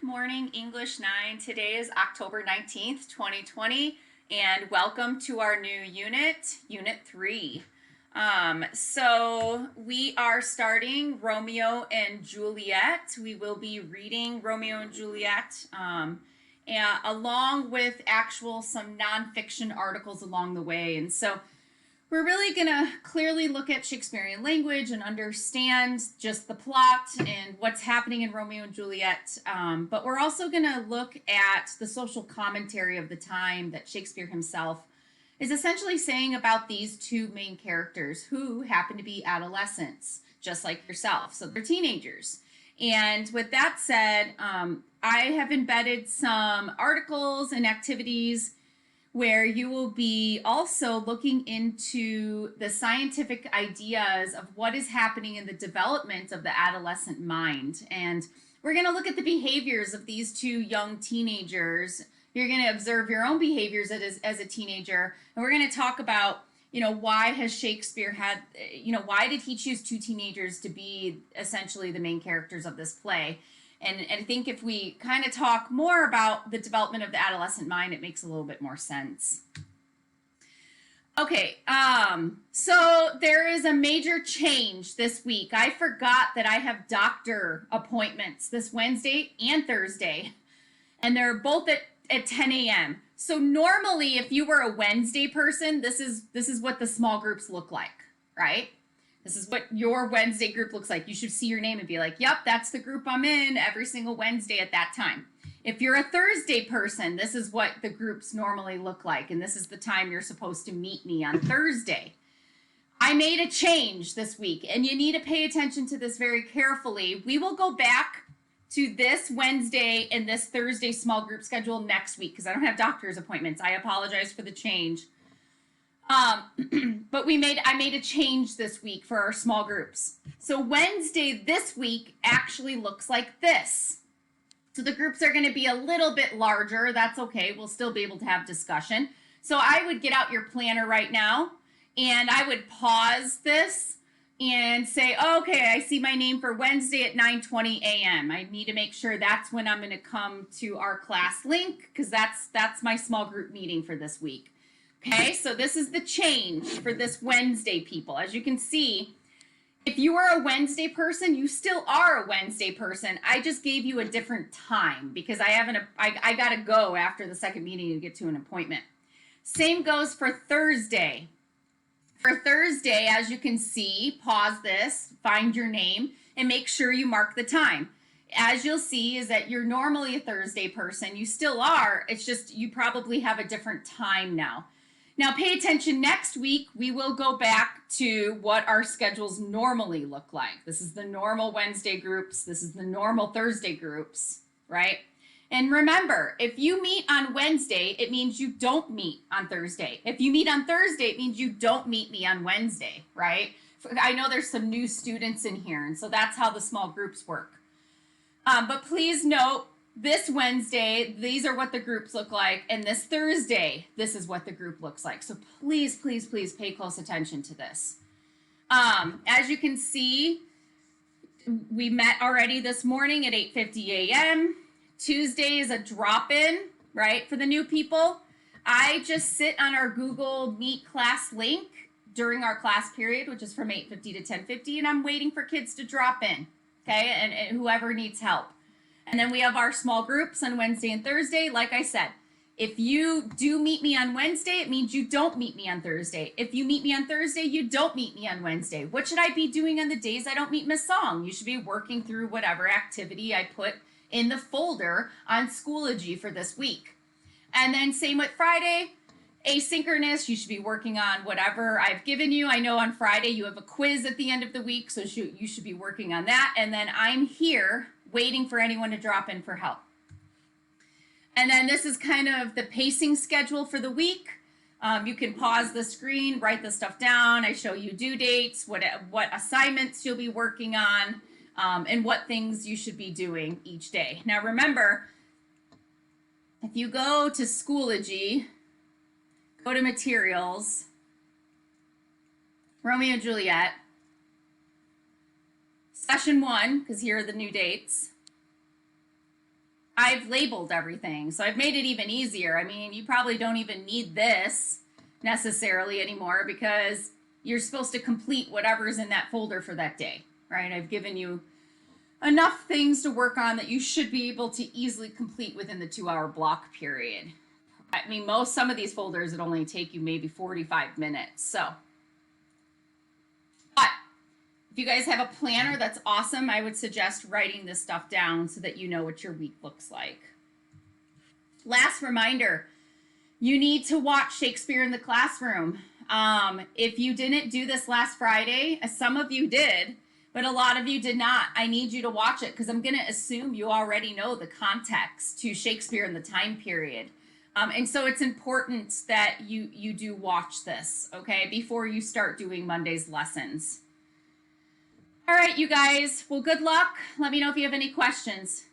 morning, English 9. Today is October 19th, 2020, and welcome to our new unit, Unit 3. So we are starting Romeo and Juliet. We will be reading Romeo and Juliet and along with some nonfiction articles along the way. And so we're really going to clearly look at Shakespearean language and understand just the plot and what's happening in Romeo and Juliet. But we're also going to look at the social commentary of the time that Shakespeare himself is essentially saying about these two main characters who happen to be adolescents, just like yourself. So they're teenagers. And with that said, I have embedded some articles and activities where you will be also looking into the scientific ideas of what is happening in the development of the adolescent mind. And we're going to look at the behaviors of these two young teenagers. You're going to observe your own behaviors as a teenager. And we're going to talk about, why has Shakespeare had, why did he choose two teenagers to be essentially the main characters of this play? And I think if we kind of talk more about the development of the adolescent mind, it makes a little bit more sense. Okay, so there is a major change this week. I forgot that I have doctor appointments this Wednesday and Thursday, and they're both at 10 a.m. So normally, if you were a Wednesday person, this is what the small groups look like, right? This is what your Wednesday group looks like. You should see your name and be like, yep, that's the group I'm in every single Wednesday at that time. If you're a Thursday person, this is what the groups normally look like. And this is the time you're supposed to meet me on Thursday. I made a change this week, and you need to pay attention to this very carefully. We will go back to this Wednesday and this Thursday small group schedule next week because I don't have doctor's appointments. I apologize for the change. But I made a change this week for our small groups. So Wednesday this week actually looks like this. So the groups are going to be a little bit larger. That's okay. We'll still be able to have discussion. So I would get out your planner right now and I would pause this and say, okay, I see my name for Wednesday at 9:20 a.m. I need to make sure that's when I'm going to come to our class link because that's my small group meeting for this week. Okay, so this is the change for this Wednesday, people. As you can see, if you are a Wednesday person, you still are a Wednesday person. I just gave you a different time because I got to go after the second meeting to get to an appointment. Same goes for Thursday. For Thursday, as you can see, pause this, find your name, and make sure you mark the time. As you'll see is that you're normally a Thursday person. You still are. It's just you probably have a different time now. Now, pay attention. Next week, we will go back to what our schedules normally look like. This is the normal Wednesday groups. This is the normal Thursday groups, right? And remember, if you meet on Wednesday, it means you don't meet on Thursday. If you meet on Thursday, it means you don't meet me on Wednesday, right? I know there's some new students in here, and so that's how the small groups work. But please note, this Wednesday, these are what the groups look like. And this Thursday, this is what the group looks like. So please, please, please pay close attention to this. As you can see, we met already this morning at 8:50 a.m. Tuesday is a drop-in, right, for the new people. I just sit on our Google Meet class link during our class period, which is from 8:50 to 10:50, and I'm waiting for kids to drop in, okay, and whoever needs help. And then we have our small groups on Wednesday and Thursday. Like I said, if you do meet me on Wednesday, it means you don't meet me on Thursday. If you meet me on Thursday, you don't meet me on Wednesday. What should I be doing on the days I don't meet Miss Song? You should be working through whatever activity I put in the folder on Schoology for this week. And then same with Friday, asynchronous. You should be working on whatever I've given you. I know on Friday you have a quiz at the end of the week, so you should be working on that. And then I'm here waiting for anyone to drop in for help. And then this is kind of the pacing schedule for the week. You can pause the screen, write the stuff down. I show you due dates, what assignments you'll be working on, and what things you should be doing each day. Now remember, if you go to Schoology, go to Materials, Romeo and Juliet, Session 1, because here are the new dates. I've labeled everything. So I've made it even easier. I mean, you probably don't even need this necessarily anymore because you're supposed to complete whatever's in that folder for that day, right? I've given you enough things to work on that you should be able to easily complete within the 2-hour block period. I mean, some of these folders would only take you maybe 45 minutes. So, but if you guys have a planner, that's awesome. I would suggest writing this stuff down so that you know what your week looks like. Last reminder, you need to watch Shakespeare in the Classroom. If you didn't do this last Friday, some of you did, but a lot of you did not. I need you to watch it because I'm going to assume you already know the context to Shakespeare in the time period. And so it's important that you do watch this, okay, before you start doing Monday's lessons. All right, you guys. Well, good luck. Let me know if you have any questions.